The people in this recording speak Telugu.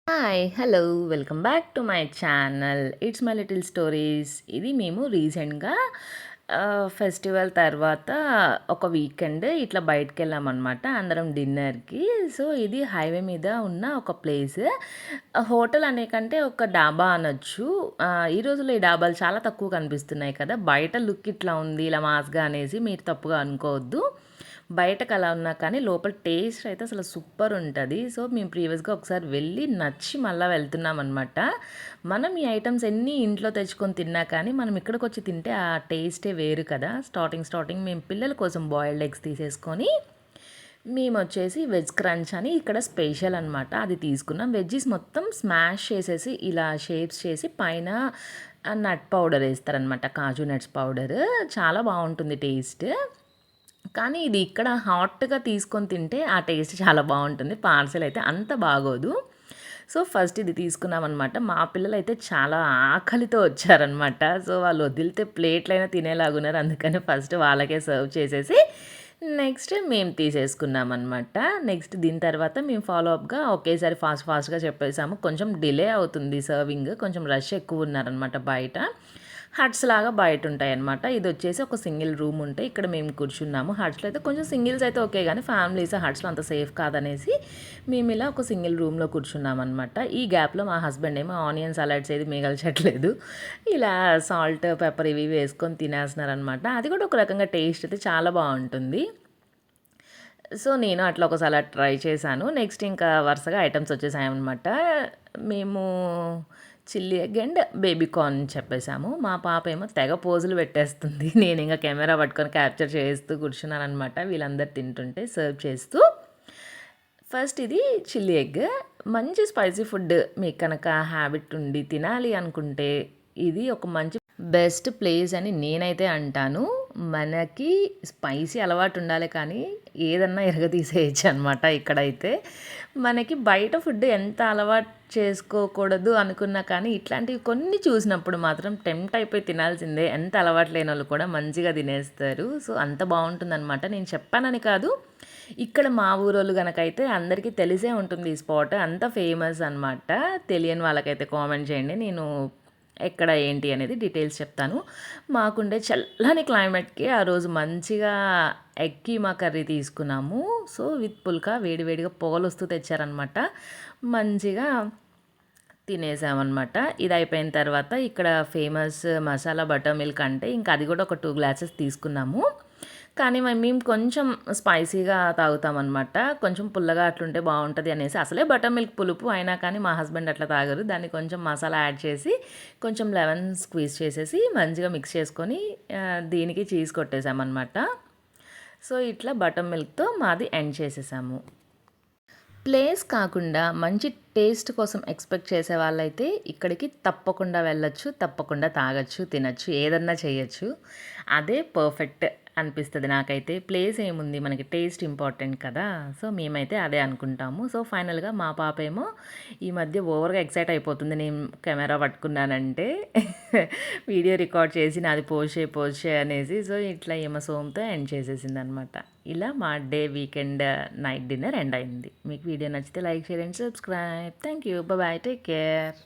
Hi hello welcome back to my channel it's my little stories. ఇది మేము రీసెంట్గా ఫెస్టివల్ తర్వాత ఒక వీకెండ్ ఇట్లా బయటకు వెళ్ళామన్నమాట అందరం డిన్నర్కి. సో ఇది హైవే మీద ఉన్న ఒక ప్లేస్. హోటల్ అనే కంటే ఒక డాబా అనొచ్చు. ఈ రోజుల్లో ఈ డాబాలు చాలా తక్కువ కనిపిస్తున్నాయి కదా, బయట లుక్ ఇట్లా ఉంది ఇలా మాస్గా అనేసి మీరు తప్పుగా అనుకోవద్దు. బయటకు అలా ఉన్నా కానీ లోపల టేస్ట్ అయితే అసలు సూపర్ ఉంటుంది. సో మేము ప్రీవియస్గా ఒకసారి వెళ్ళి నచ్చి మళ్ళీ వెళ్తున్నాం అనమాట. మనం ఈ ఐటమ్స్ ఎన్ని ఇంట్లో తెచ్చుకొని తిన్నా కానీ మనం ఇక్కడికి వచ్చి తింటే ఆ టేస్టే వేరు కదా. స్టార్టింగ్ మేము పిల్లల కోసం బాయిల్డ్ ఎగ్స్ తీసేసుకొని మేము వచ్చేసి వెజ్ క్రంచ్ అని ఇక్కడ స్పెషల్ అనమాట అది తీసుకున్నాం. వెజ్జీస్ మొత్తం స్మాష్ చేసేసి ఇలా షేప్స్ చేసి పైన నట్ పౌడర్ వేస్తారనమాట, కాజు నట్స్ పౌడర్. చాలా బాగుంటుంది టేస్ట్. కానీ ఇది ఇక్కడ హాట్‌గా తీసుకొని తింటే ఆ టేస్ట్ చాలా బాగుంటుంది. పార్సెల్ అయితే అంత బాగోదు. సో ఫస్ట్ ఇది తీసుకున్నామనమాట. మా పిల్లలైతే చాలా ఆకలితో వచ్చారనమాట. సో వాళ్ళు వదిలితే ప్లేట్లైనా తినేలాగున్నారు. అందుకని ఫస్ట్ వాళ్ళకే సర్వ్ చేసేసి నెక్స్ట్ మేము తీసేసుకున్నామనమాట. నెక్స్ట్ దీని తర్వాత మేము ఫాలో అప్‌గా ఒకేసారి ఫాస్ట్‌గా చెప్పేసాము. కొంచెం డిలే అవుతుంది సర్వింగ్. కొంచెం రష్ ఎక్కువ ఉన్నారనమాట బయట. హట్స్ లాగా బయట ఉంటాయన్నమాట. ఇది వచ్చేసి ఒక సింగిల్ రూమ్ ఉంటే ఇక్కడ మేము కూర్చున్నాము. హట్స్‌లో అయితే కొంచెం సింగిల్స్ అయితే ఓకే గానీ ఫ్యామిలీస్ హట్స్‌లో అంత సేఫ్ కాదనేసి మేము ఇలా ఒక సింగిల్ రూమ్‌లో కూర్చున్నామన్నమాట. ఈ గ్యాప్‌లో మా హస్బెండ్ ఏమో ఆనియన్ సలాడ్స్ ఏది మిగల్చట్లేదు. ఇలా సాల్ట్, పెప్పర్ ఇవి వేసుకొని తినేస్తున్నారనమాట. అది కూడా ఒక రకంగా టేస్ట్ అయితే చాలా బావుంటుంది. సో నేను అట్లా ఒక సలాడ్ ట్రై చేశాను. నెక్స్ట్ ఇంకా వరుసగా ఐటమ్స్ వచ్చేసాయన్నమాట. మేము chilli egg and baby corn చెప్పేసాము. మా పాప ఏమో తెగ పోజులు పెట్టేస్తుంది. నేను ఇంకా కెమెరా పట్టుకొని క్యాప్చర్ చేస్తూ కూర్చున్నానమాట వీళ్ళందరూ తింటుంటే సర్వ్ చేస్తూ. ఫస్ట్ ఇది చిల్లీ ఎగ్. మంచి స్పైసీ ఫుడ్ మీకు కనుక హ్యాబిట్ ఉండి తినాలి అనుకుంటే ఇది ఒక మంచి బెస్ట్ ప్లేస్ అని నేనైతే అంటాను. మనకి స్పైసీ అలవాటు ఉండాలి కానీ ఏదన్నా ఇరగదీసేయచ్చు అనమాట ఇక్కడైతే. మనకి బయట ఫుడ్ ఎంత అలవాటు చేసుకోకూడదు అనుకున్నా కానీ ఇట్లాంటివి కొన్ని చూసినప్పుడు మాత్రం టెంప్ట్ అయిపోయి తినాల్సిందే. ఎంత అలవాటు లేని వాళ్ళు కూడా మంచిగా తినేస్తారు. సో అంత బాగుంటుందన్నమాట. నేను చెప్పానని కాదు, ఇక్కడ మా ఊరోళ్ళు గనకైతే అందరికీ తెలిసే ఉంటుంది ఈ స్పాట్. అంత ఫేమస్ అనమాట. తెలియని వాళ్ళకైతే కామెంట్ చేయండి, నేను ఎక్కడ ఏంటి అనేది డీటెయిల్స్ చెప్తాను. మాకుండే చల్లని క్లైమేట్కి ఆ రోజు మంచిగా ఎగ్ కీమా కర్రీ తీసుకున్నాము. సో విత్ పుల్కా వేడివేడిగా పొగలొస్తూ తెచ్చారనమాట. మంచిగా తినేసామన్నమాట. ఇది అయిపోయిన తర్వాత ఇక్కడ ఫేమస్ మసాలా బటర్ మిల్క్ అంటే ఇంకా అది కూడా ఒక 2 గ్లాసెస్ తీసుకున్నాము. కానీ మేము కొంచెం స్పైసీగా తాగుతామన్నమాట. కొంచెం పుల్లగా అట్లుంటే బాగుంటుంది అనేసి. అసలే బటర్ మిల్క్ పులుపు అయినా కానీ మా హస్బెండ్ అట్లా తాగరు. దాన్ని కొంచెం మసాలా యాడ్ చేసి కొంచెం లెమన్ స్క్వీజ్ చేసేసి మంచిగా మిక్స్ చేసుకొని దీనికి చీజ్ కొట్టేసామన్నమాట. సో ఇట్లా బటర్ మిల్క్తో మాది ఎండ్ చేసేసాము. ప్లేస్ కాకుండా మంచి టేస్ట్ కోసం ఎక్స్పెక్ట్ చేసే వాళ్ళైతే ఇక్కడికి తప్పకుండా వెళ్ళొచ్చు, తప్పకుండా తాగొచ్చు, తినొచ్చు, ఏదన్నా చేయొచ్చు. అదే పర్ఫెక్ట్ అనిపిస్తుంది నాకైతే. ప్లేస్ ఏముంది, మనకి టేస్ట్ ఇంపార్టెంట్ కదా. సో మేమైతే అదే అనుకుంటాము. సో ఫైనల్గా మా పాప ఏమో ఈ మధ్య ఓవర్గా ఎక్సైట్ అయిపోతుంది నేను కెమెరా పట్టుకున్నానంటే. వీడియో రికార్డ్ చేసి నాది పోస్ట్ చేయి అనేసి. సో ఇట్లా ఏమో సోమ్తో ఎండ్ చేసేసింది అనమాట. ఇలా మా day weekend night dinner end అయింది. మీకు వీడియో నచ్చితే like, share and subscribe. Thank you. Bye, take care.